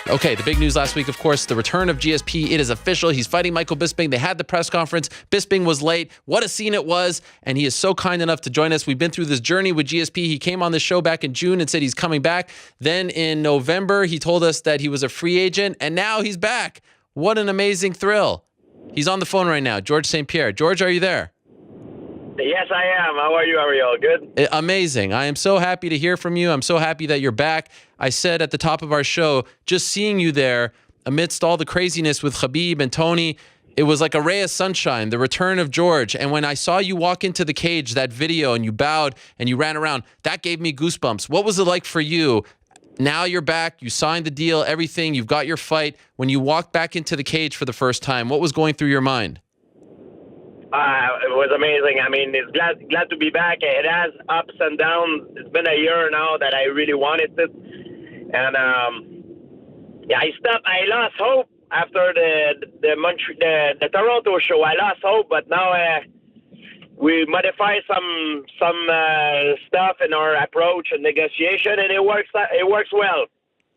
Okay, the big news last week, of course, the return of GSP. It is official. He's fighting Michael Bisping. They had the press conference. Bisping was late. What a scene it was. And he is so kind enough to join us. We've been through this journey with GSP. He came on the show back in June and said he's coming back. Then in November, he told us that he was a free agent. And now he's back. What an amazing thrill. He's on the phone right now. George St. Pierre. George, are you there? Yes, I am. How are you, Ariel? Good? Amazing. I am so happy to hear from you. I'm so happy that you're back. I said at the top of our show, just seeing you there amidst all the craziness with Khabib and Tony, it was like a ray of sunshine, the return of George. And when I saw you walk into the cage, that video, and you bowed and you ran around, that gave me goosebumps. What was it like for you? Now you're back. You signed the deal, everything. You've got your fight. When you walked back into the cage for the first time, what was going through your mind? It was amazing. I mean, it's glad to be back. It has ups and downs. It's been a year now that I really wanted it, and I lost hope after the Toronto show. I lost hope, but now we modify some stuff in our approach and negotiation, and it works well.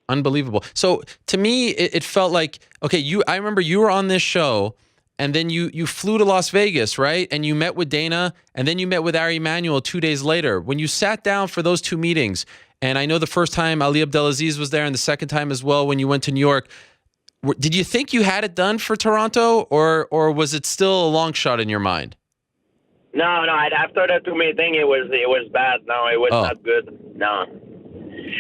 Unbelievable. So to me, it felt like, okay, I remember you were on this show. And then you flew to Las Vegas, right? And you met with Dana, and then you met with Ari Emanuel 2 days later. When you sat down for those two meetings, and I know the first time Ali Abdelaziz was there and the second time as well when you went to New York, did you think you had it done for Toronto, or was it still a long shot in your mind? No. After the two meeting, it was bad. No, it was not good. No.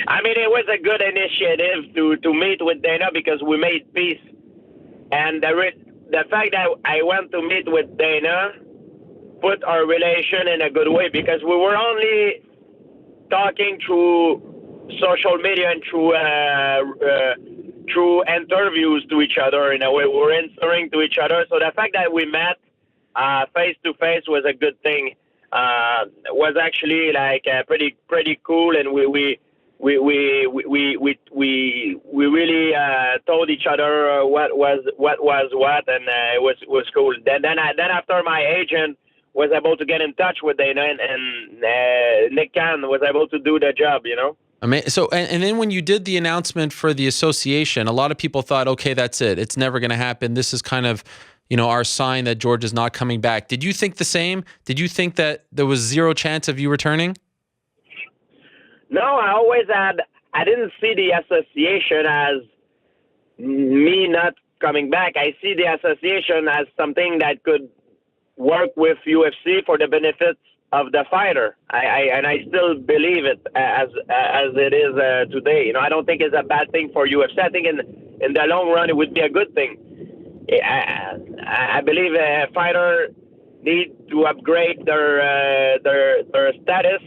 I mean, it was a good initiative to meet with Dana because we made peace. And the fact that I went to meet with Dana put our relation in a good way because we were only talking through social media and through interviews to each other in a way. We were answering to each other. So the fact that we met face to face was a good thing. Was actually like pretty cool, and we really told each other what was what, and it was cool. Then after my agent was able to get in touch with Dana, and Nick Khan was able to do the job, you know. So, and then when you did the announcement for the association, a lot of people thought, okay, that's it. It's never going to happen. This is kind of, our sign that George is not coming back. Did you think the same? Did you think that there was zero chance of you returning? No, I didn't see the association as me not coming back. I see the association as something that could work with UFC for the benefits of the fighter. I still believe it as it is today. I don't think it's a bad thing for UFC. I think in the long run it would be a good thing. I believe a fighter need to upgrade their status.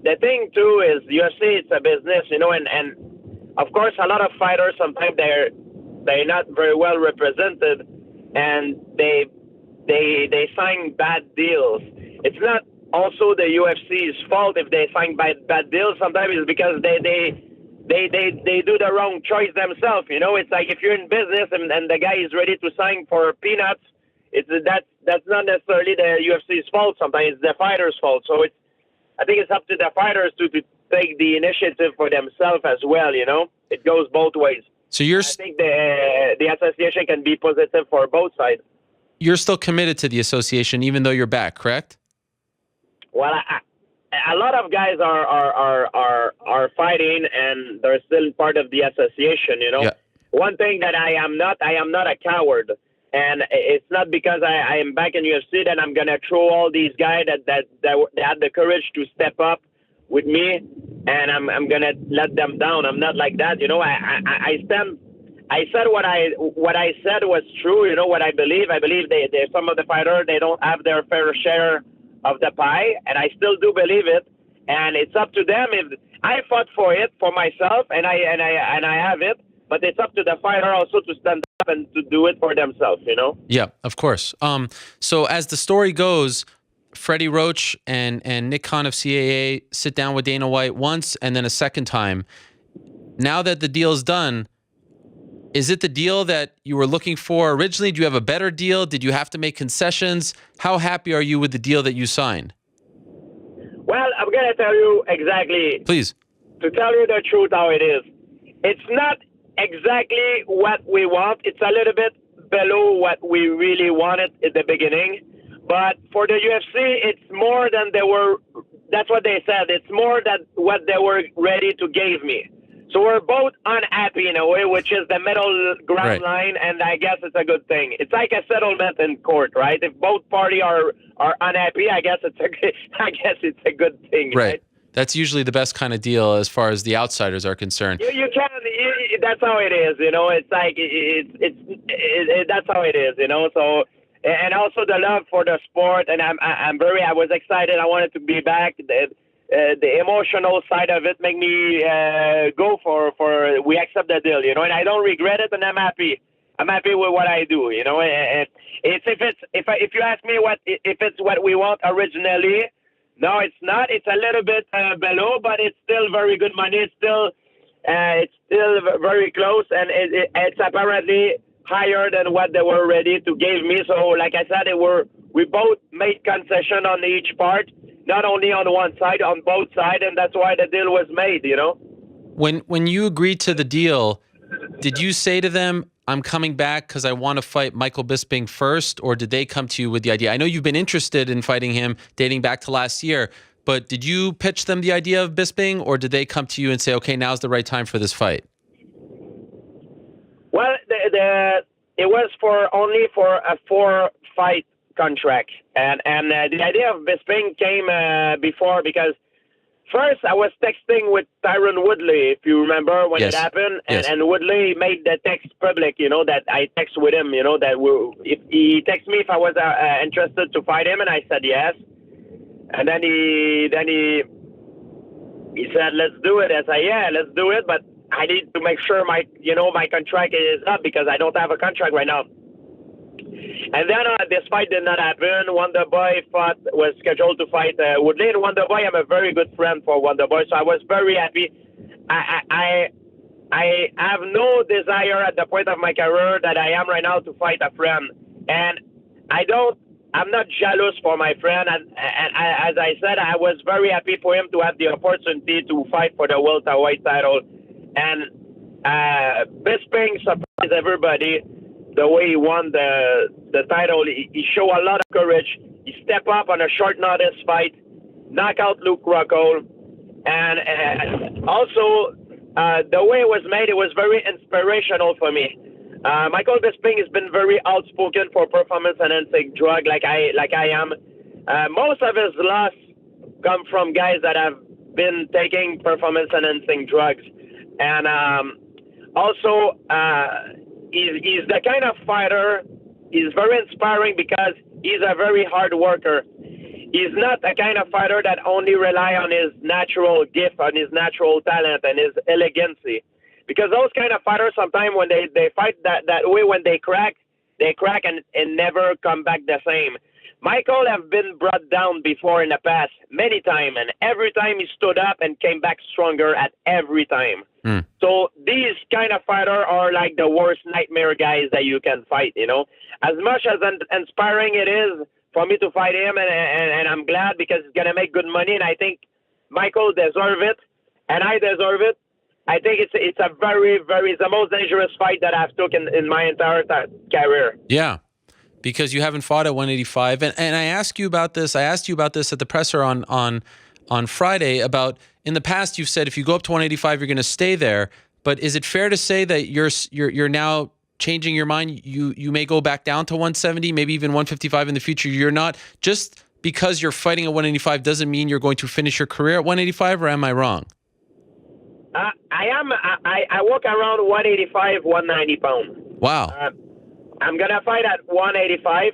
The thing too is UFC, it's a business, and of course a lot of fighters sometimes they're not very well represented, and they sign bad deals. It's not also the UFC's fault if they sign bad deals. Sometimes it's because they do the wrong choice themselves. It's like if you're in business and the guy is ready to sign for peanuts, that's not necessarily the UFC's fault. Sometimes it's the fighter's fault. So I think it's up to the fighters to take the initiative for themselves as well, It goes both ways. So I think the association can be positive for both sides. You're still committed to the association even though you're back, correct? Well, a lot of guys are fighting and they're still part of the association, Yeah. One thing that I am not a coward. And it's not because I am back in UFC that I'm going to throw all these guys that had the courage to step up with me, and I'm going to let them down. I'm not like that. I stand. I said what I said was true. What I believe. I believe they some of the fighters, they don't have their fair share of the pie, and I still do believe it. And it's up to them. If I fought for it for myself, and I have it. But it's up to the fighter also to stand up and to do it for themselves, Yeah, of course. So as the story goes, Freddie Roach and Nick Khan of CAA sit down with Dana White once and then a second time. Now that the deal is done, is it the deal that you were looking for originally? Do you have a better deal? Did you have to make concessions? How happy are you with the deal that you signed? Well, I'm going to tell you exactly. Please. To tell you the truth how it is. it's not exactly what we want. It's a little bit below what we really wanted at the beginning. But for the UFC, it's more than they were. That's what they said. It's more than what they were ready to give me. So we're both unhappy in a way, which is the middle ground line, and I guess it's a good thing. It's like a settlement in court, right? If both parties are unhappy, I guess it's a good thing, right? That's usually the best kind of deal as far as the outsiders are concerned. You can. That's how it is, you know. It's like that's how it is, you know. So. And also the love for the sport, and I was excited. I wanted to be back. The emotional side of it made me go for we accept the deal, you know, and I don't regret it, and I'm happy. I'm happy with what I do, you know. And if you ask me if it's what we want originally, no, it's not. It's a little bit below, but it's still very good money. It's still very close, and it's apparently higher than what they were ready to give me. So, like I said, we both made concession on each part, not only on one side, on both sides, and that's why the deal was made, you know? When you agreed to the deal, did you say to them, I'm coming back because I want to fight Michael Bisping first, or did they come to you with the idea? I know you've been interested in fighting him dating back to last year, but did you pitch them the idea of Bisping, or did they come to you and say, okay, now's the right time for this fight? Well, it was only for a 4-fight contract, and the idea of Bisping came before, because first I was texting with Tyron Woodley, if you remember when it happened, and Woodley made the text public, you know, that I text with him, you know, that if he texted me if I was interested to fight him, and I said yes, and then he said let's do it. I said yeah, let's do it, but I need to make sure my contract is up, because I don't have a contract right now. And then this fight did not happen. Wonderboy was scheduled to fight Woodley, and Wonderboy, I'm a very good friend for Wonderboy, so I was very happy. I have no desire at the point of my career that I am right now to fight a friend, and I'm not jealous for my friend, and as I said, I was very happy for him to have the opportunity to fight for the welterweight title. And Bisping surprised everybody the way he won the title. He showed a lot of courage. He stepped up on a short notice fight, knock out Luke Rockhold, and also the way it was made, it was very inspirational for me. Michael Bisping has been very outspoken for performance-enhancing drug, like I am. Most of his loss come from guys that have been taking performance-enhancing drugs. And also, he's the kind of fighter, he's very inspiring because he's a very hard worker. He's not a kind of fighter that only rely on his natural gift, on his natural talent and his elegancy. Because those kind of fighters, sometimes when they fight that way, when they crack and never come back the same. Michael have been brought down before in the past, many times, and every time he stood up and came back stronger at every time. So these kind of fighters are like the worst nightmare guys that you can fight, you know. As much as inspiring it is for me to fight him, and I'm glad because it's going to make good money, and I think Michael deserves it, and I deserve it. I think it's a very, it's the most dangerous fight that I've took in my entire career. Yeah. Because you haven't fought at 185, and I asked you about this. I asked you about this at the presser on Friday. About in the past, you've said if you go up to 185, you're going to stay there. But is it fair to say that you're now changing your mind? You may go back down to 170, maybe even 155 in the future. You're not, just because you're fighting at 185 doesn't mean you're going to finish your career at 185, or am I wrong? I walk around 185, 190 pounds. Wow. I'm gonna fight at 185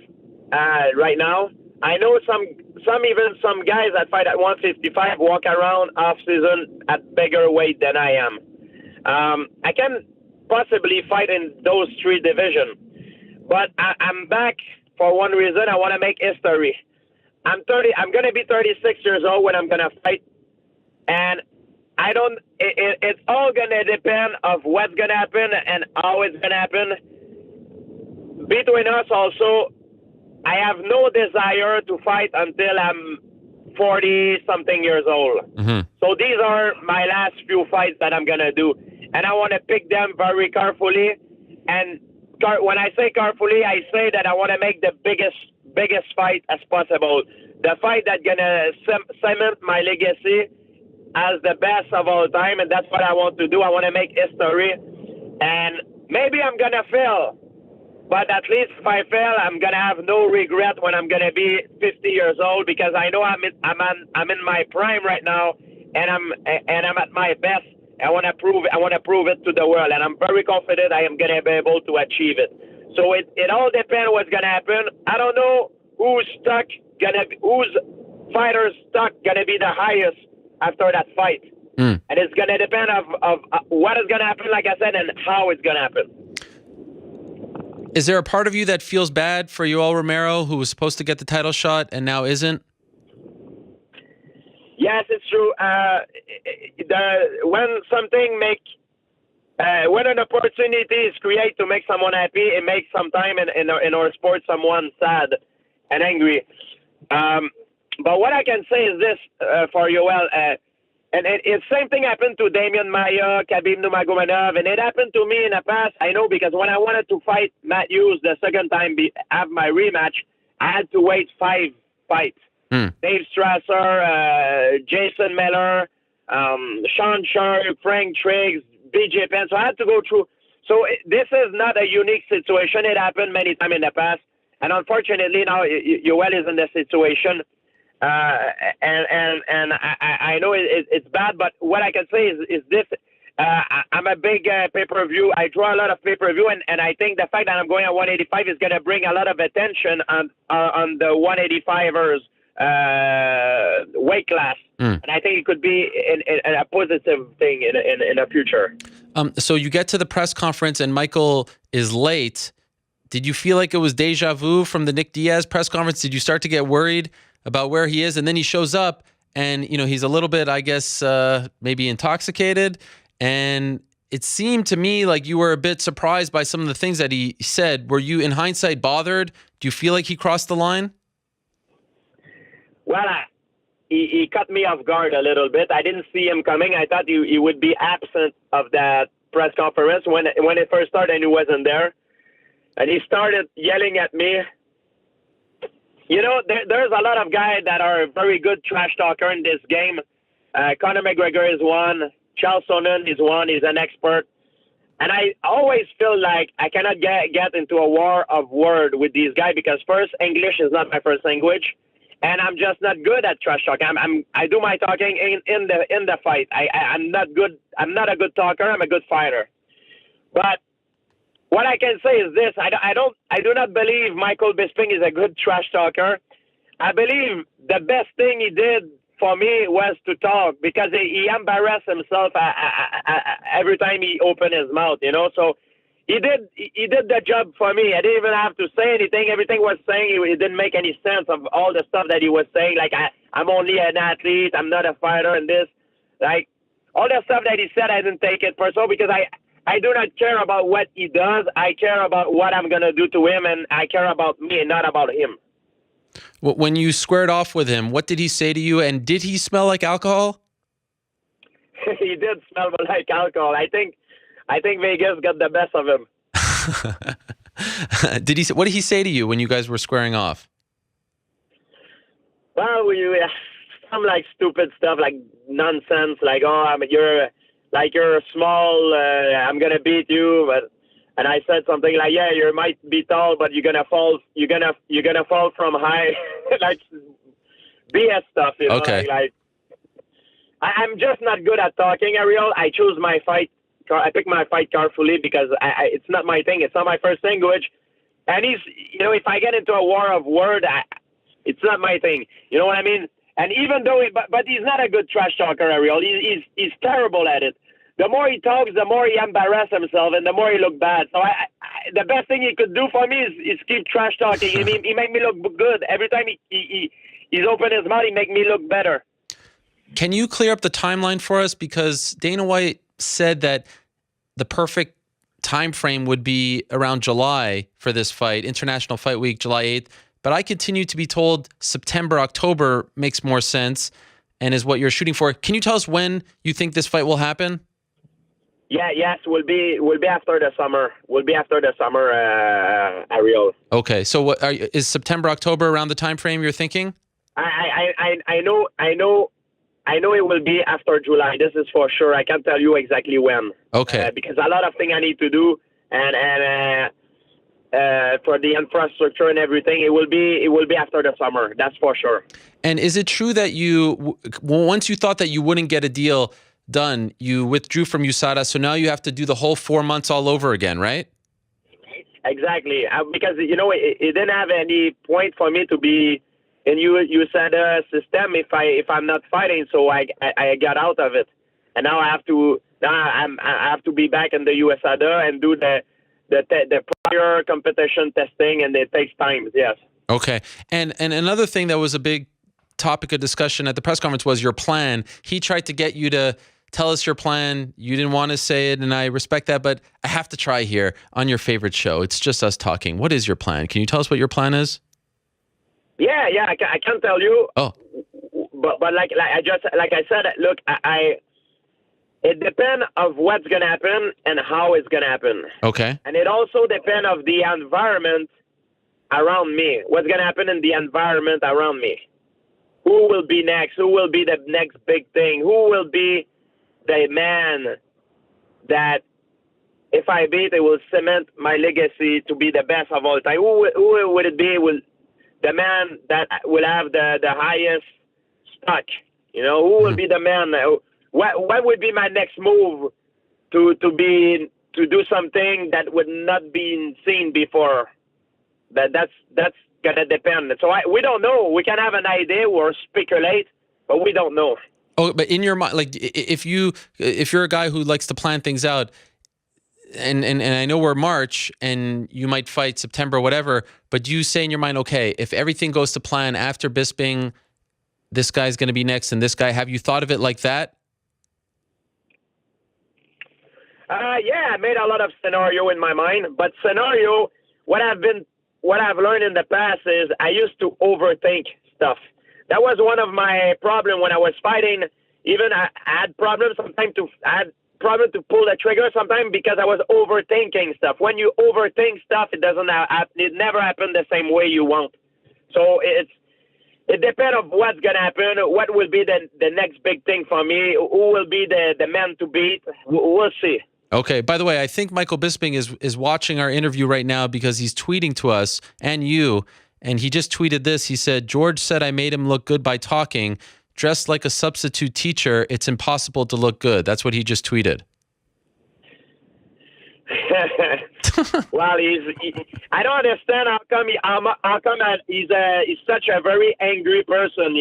right now. I know some guys that fight at 155 walk around off season at bigger weight than I am. I can possibly fight in those three divisions, but I'm back for one reason. I want to make history. I'm gonna be 36 years old when I'm gonna fight, and it's all gonna depend of what's gonna happen and how it's gonna happen. Between us also, I have no desire to fight until I'm 40-something years old. Mm-hmm. So these are my last few fights that I'm going to do. and I want to pick them very carefully. And when I say carefully, I say that I want to make the biggest fight as possible. The fight that's gonna cement my legacy as the best of all time, and that's what I want to do. I want to make history, and maybe I'm gonna fail, but at least if I fail, I'm gonna have no regret when I'm gonna be 50 years old, because I know I'm in my prime right now, and I'm at my best. I want to prove it to the world, and I'm very confident I am gonna be able to achieve it. So it all depends what's gonna happen. I don't know whose fighter's stock gonna be the highest after that fight. And it's going to depend of what is going to happen, like I said, and how it's going to happen. Is there a part of you that feels bad for Yoel Romero, who was supposed to get the title shot and now isn't? Yes, it's true. When an opportunity is created to make someone happy, it makes sometime in our sport someone sad and angry. But what I can say is this for Yoel. And the same thing happened to Damian Maia, Khabib Nurmagomedov, and it happened to me in the past. I know, because when I wanted to fight Matt Hughes the second time, have my rematch, I had to wait 5 fights. Dave Strasser, Jason Miller, Sean Sharp, Frank Triggs, BJ Penn. So I had to go through. So this is not a unique situation. It happened many times in the past. And unfortunately, now Yoel is in this situation. And I know it's bad, but what I can say is this: I'm a big pay-per-view. I draw a lot of pay-per-view, and I think the fact that I'm going at 185 is going to bring a lot of attention on the 185ers weight class, and I think it could be a positive thing in the future. So you get to the press conference, and Michael is late. Did you feel like it was deja vu from the Nick Diaz press conference? Did you start to get worried about where he is? And then he shows up, and he's a little bit, I guess, maybe intoxicated. And it seemed to me like you were a bit surprised by some of the things that he said. Were you, in hindsight, bothered? Do you feel like he crossed the line? Well, he caught me off guard a little bit. I didn't see him coming. I thought he would be absent of that press conference when it first started, and he wasn't there. And he started yelling at me. There's a lot of guys that are very good trash talker in this game. Conor McGregor is one. Charles Sonnen is one. He's an expert. And I always feel like I cannot get into a war of word with these guys, because first, English is not my first language, and I'm just not good at trash talking. I do my talking in the fight. I'm not good. I'm not a good talker. I'm a good fighter. But what I can say is this: I do not believe Michael Bisping is a good trash talker. I believe the best thing he did for me was to talk, because he embarrassed himself every time he opened his mouth. So he did the job for me. I didn't even have to say anything. Everything was saying, it didn't make any sense of all the stuff that he was saying. Like I'm only an athlete. I'm not a fighter, and this, like all the stuff that he said, I didn't take it personal, because I do not care about what he does. I care about what I'm going to do to him, and I care about me and not about him. When you squared off with him, what did he say to you, and did he smell like alcohol? He did smell like alcohol. I think Vegas got the best of him. What did he say to you when you guys were squaring off? Well, some like stupid stuff, like nonsense, like you're small. I'm gonna beat you, and I said something like, "Yeah, you might be tall, but you're gonna fall. You're gonna fall from high." Like BS stuff, Okay. Like I'm just not good at talking, Ariel. I choose my fight. I pick my fight carefully, because it's not my thing. It's not my first language. And if I get into a war of word, it's not my thing. You know what I mean? And even though, but he's not a good trash talker, Ariel. He's terrible at it. The more he talks, the more he embarrasses himself, and the more he look bad. So the best thing he could do for me is keep trash talking. He make me look good every time he's open his mouth. He make me look better. Can you clear up the timeline for us? Because Dana White said that the perfect time frame would be around July for this fight, International Fight Week, July 8th. But I continue to be told September, October makes more sense and is what you're shooting for. Can you tell us when you think this fight will happen? Yes, will be after the summer. Will be after the summer, Ariel. Okay, so what is September, October around the time frame you're thinking? I know it will be after July. This is for sure. I can't tell you exactly when. Okay. Because a lot of things I need to do, and for the infrastructure and everything, it will be after the summer. That's for sure. And is it true that once you thought that you wouldn't get a deal done, you withdrew from USADA, so now you have to do the whole 4 months all over again, right? Exactly. Because it didn't have any point for me to be in USADA system if I'm not fighting. So I got out of it, and now I have to be back in the USADA and do the prior competition testing, and it takes time. Yes. Okay. And another thing that was a big topic of discussion at the press conference was your plan. He tried to get you to tell us your plan. You didn't want to say it, and I respect that, but I have to try here on your favorite show. It's just us talking. What is your plan? Can you tell us what your plan is? Yeah, I can't tell you. Oh. But like I said, look, it depends of what's gonna happen and how it's gonna happen. Okay. And it also depends of the environment around me. What's gonna happen in the environment around me? Who will be next? Who will be the next big thing? Who will be the man that, if I beat, it will cement my legacy to be the best of all time? Who would it be? The man that will have the highest stock? Who will be the man? What would be my next move to do something that would not be seen before? That's gonna depend. So we don't know. We can have an idea or speculate, but we don't know. Oh, but in your mind, like if you're a guy who likes to plan things out, and I know we're March and you might fight September, whatever, but you say in your mind, okay, if everything goes to plan after Bisping, this guy's going to be next, and this guy. Have you thought of it like that? Yeah, I made a lot of scenario in my mind, but what I've learned in the past is I used to overthink stuff. That was one of my problems when I was fighting. Even I had problems sometimes to pull the trigger sometimes because I was overthinking stuff. When you overthink stuff, it never happens the same way you want. So it depends on what's gonna happen. What will be the next big thing for me? Who will be the man to beat? We'll see. Okay. By the way, I think Michael Bisping is watching our interview right now because he's tweeting to us and you, and he just tweeted this. He said, "George said I made him look good by talking. Dressed like a substitute teacher, it's impossible to look good." That's what he just tweeted. Well, I don't understand how come he's such a very angry person.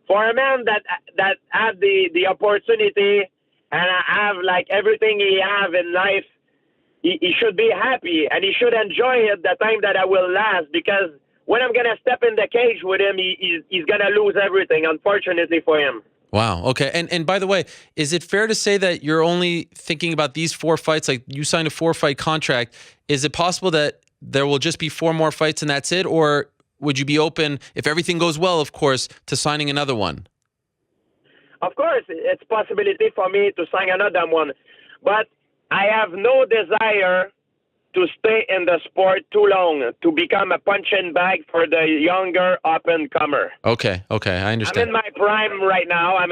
For a man that had the opportunity and have like everything he have in life, he should be happy and he should enjoy it the time that I will last, because when I'm gonna step in the cage with him, he's gonna lose everything, unfortunately for him. Wow. Okay. And by the way, is it fair to say that you're only thinking about these 4 fights? Like, you signed a 4-fight contract. Is it possible that there will just be 4 more fights and that's it? Or would you be open, if everything goes well, of course, to signing another one? Of course, it's a possibility for me to sign another one. But I have no desire to stay in the sport too long, to become a punching bag for the younger up-and-comer. Okay, I understand. I'm in my prime right now. I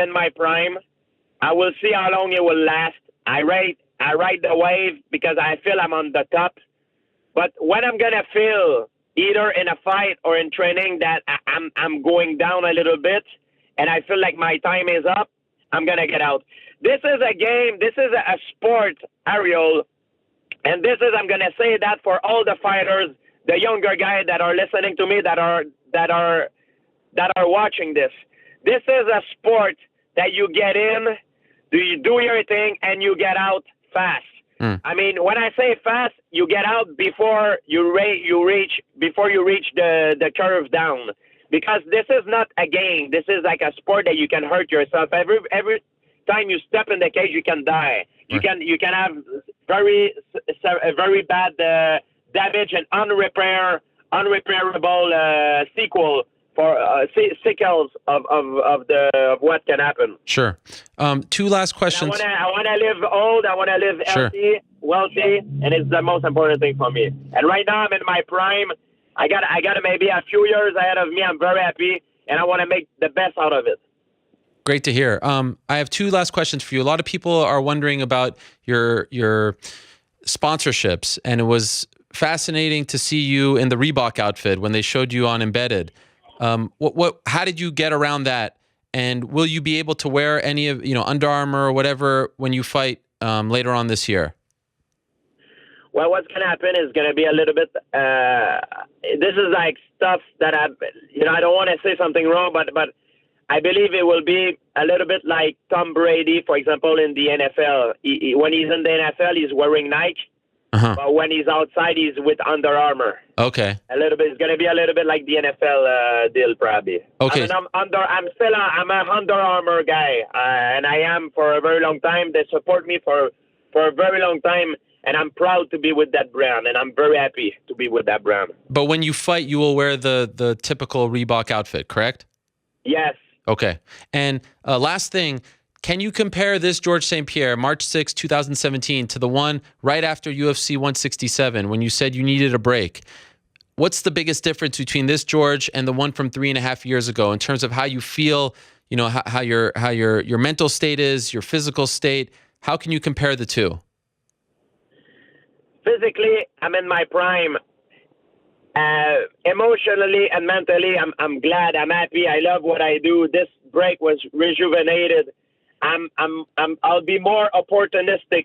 will see how long it will last. I ride the wave because I feel I'm on the top. But when I'm going to feel, either in a fight or in training, that I'm going down a little bit and I feel like my time is up, I'm going to get out. This is a game. This is a sport, Ariel. And I'm going to say that for all the fighters, the younger guys that are listening to me, that are watching this. This is a sport that you get in, you do your thing, and you get out fast. I mean, when I say fast, you get out before you reach the curve down. Because this is not a game. This is like a sport that you can hurt yourself. Every time you step in the cage, you can die. You can have very bad damage and unrepairable sequel signals of what can happen. Sure. Two last questions. I wanna live old. I wanna live healthy, wealthy, and it's the most important thing for me. And right now I'm in my prime. I got maybe a few years ahead of me. I'm very happy, and I want to make the best out of it. Great to hear. I have two last questions for you. A lot of people are wondering about your sponsorships, and it was fascinating to see you in the Reebok outfit when they showed you on Embedded. How did you get around that? And will you be able to wear any of, Under Armour or whatever when you fight later on this year? Well, what's going to happen is going to be a little bit, this is like stuff that I don't want to say something wrong, but I believe it will be a little bit like Tom Brady, for example, in the NFL. When he's in the NFL, he's wearing Nike. Uh-huh. But when he's outside, he's with Under Armour. Okay. A little bit. It's going to be a little bit like the NFL deal, probably. Okay. I'm a Under Armour guy, and I am for a very long time. They support me for a very long time, and I'm proud to be with that brand, and I'm very happy to be with that brand. But when you fight, you will wear the typical Reebok outfit, correct? Yes. Okay. And last thing, can you compare this George St. Pierre, March 6, 2017, to the one right after UFC 167 when you said you needed a break? What's the biggest difference between this George and the one from 3.5 years ago in terms of how you feel, how your mental state is, your physical state? How can you compare the two? Physically, I'm in my prime. Emotionally and mentally, I'm glad. I'm happy. I love what I do. This break was rejuvenated. I'll be more opportunistic,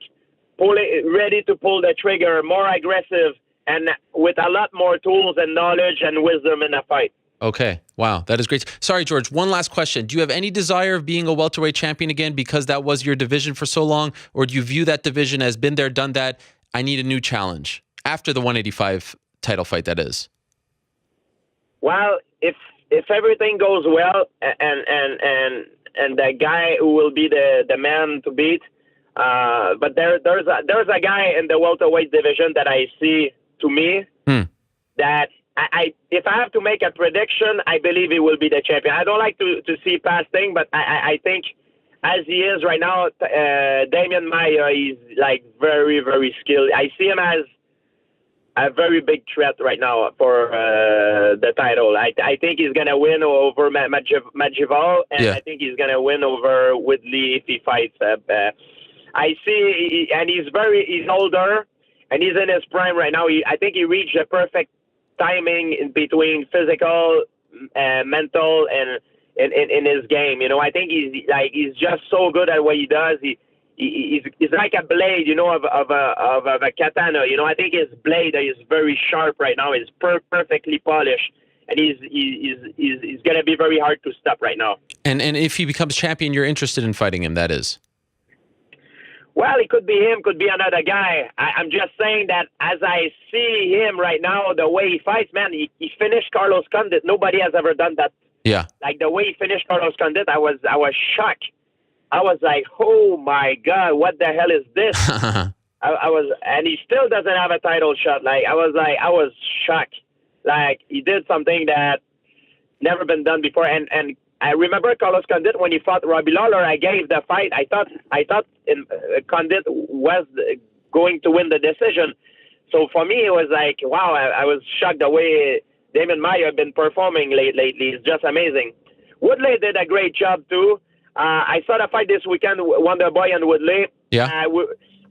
ready to pull the trigger, more aggressive, and with a lot more tools and knowledge and wisdom in a fight. Okay. Wow. That is great. Sorry, George. One last question. Do you have any desire of being a welterweight champion again because that was your division for so long? Or do you view that division as been there, done that? I need a new challenge after the 185 title fight, that is. Well, if everything goes well and the guy who will be the man to beat, but there's a guy in the welterweight division that I see to me that I if I have to make a prediction, I believe he will be the champion. I don't like to see past things, but I think as he is right now, Damian Maia is like very, very skilled. I see him as a very big threat right now for the title. I think he's going to win over Madjival, and I think he's going to win over Woodley if he fights. I see, and he's older, and he's in his prime right now. I think he reached the perfect timing in between physical, mental, and in his game. I think he's just so good at what he does. He's like a blade, of a katana. I think his blade is very sharp right now. It's perfectly polished, and he's gonna be very hard to stop right now. And if he becomes champion, you're interested in fighting him. That is. Well, it could be him, could be another guy. I'm just saying that as I see him right now, the way he fights, man, he finished Carlos Condit. Nobody has ever done that. Yeah. Like the way he finished Carlos Condit, I was shocked. I was like, oh my God, what the hell is this? And he still doesn't have a title shot. I was shocked. Like, he did something that never been done before. And I remember Carlos Condit when he fought Robbie Lawler. I gave the fight. I thought Condit was going to win the decision. So for me, it was like, wow, I was shocked the way Damian Maia had been performing lately. It's just amazing. Woodley did a great job too. I saw the fight this weekend, Wonderboy and Woodley. Yeah.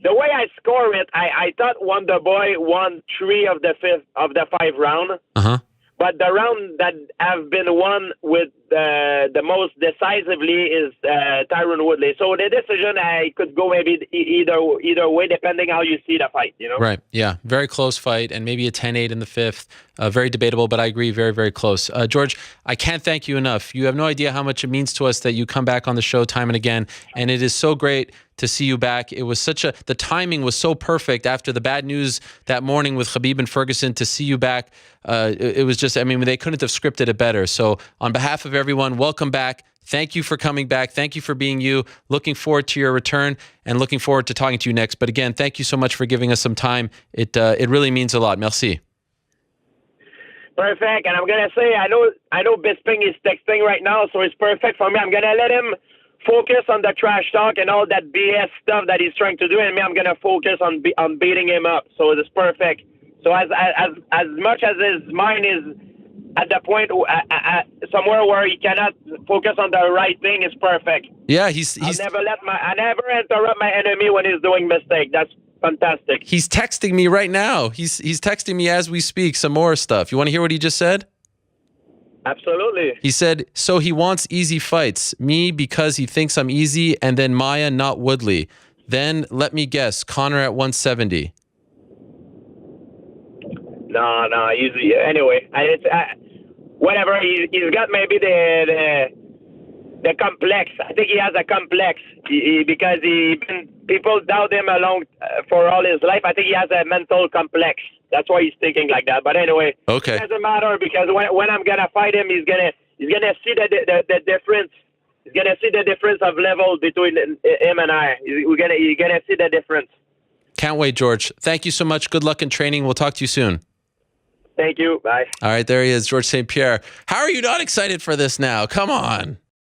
The way I score it, I thought Wonderboy won 3 of the 5 round. Uh-huh. But the round that have been won with the most decisively is Tyron Woodley. So the decision, I could go maybe either way, depending how you see the fight. Right. Yeah. Very close fight, and maybe a 10-8 in the 5th. Very debatable, but I agree, very, very close. George, I can't thank you enough. You have no idea how much it means to us that you come back on the show time and again, and it is so great to see you back. It was the timing was so perfect after the bad news that morning with Khabib and Ferguson to see you back. It was just, they couldn't have scripted it better. So on behalf of everyone, welcome back. Thank you for coming back. Thank you for being you. Looking forward to your return and looking forward to talking to you next. But again, thank you so much for giving us some time. It really means a lot. Merci. Perfect. And I'm gonna say I know Bisping is texting right now, so it's perfect for me. I'm gonna let him focus on the trash talk and all that BS stuff that he's trying to do, and me, I'm gonna focus on beating him up. So it's perfect. So as much as his mind is at the point somewhere where he cannot focus on the right thing, is perfect. Yeah, I never interrupt my enemy when he's doing mistake. That's fantastic. He's texting me right now. He's texting me as we speak some more stuff. You want to hear what he just said? Absolutely. He said, so he wants easy fights. Me because he thinks I'm easy, and then Maya, not Woodley. Then, let me guess, Connor at 170. No, easy. Anyway, whatever. He's got maybe the complex. I think he has a complex because people doubt him along for all his life. I think he has a mental complex. That's why he's thinking like that. But anyway, okay. It doesn't matter because when I'm gonna fight him, he's gonna see the difference. He's gonna see the difference of level between him and I. You're gonna see the difference. Can't wait, George. Thank you so much. Good luck in training. We'll talk to you soon. Thank you. Bye. All right, there he is, George St. Pierre. How are you not excited for this now? Come on.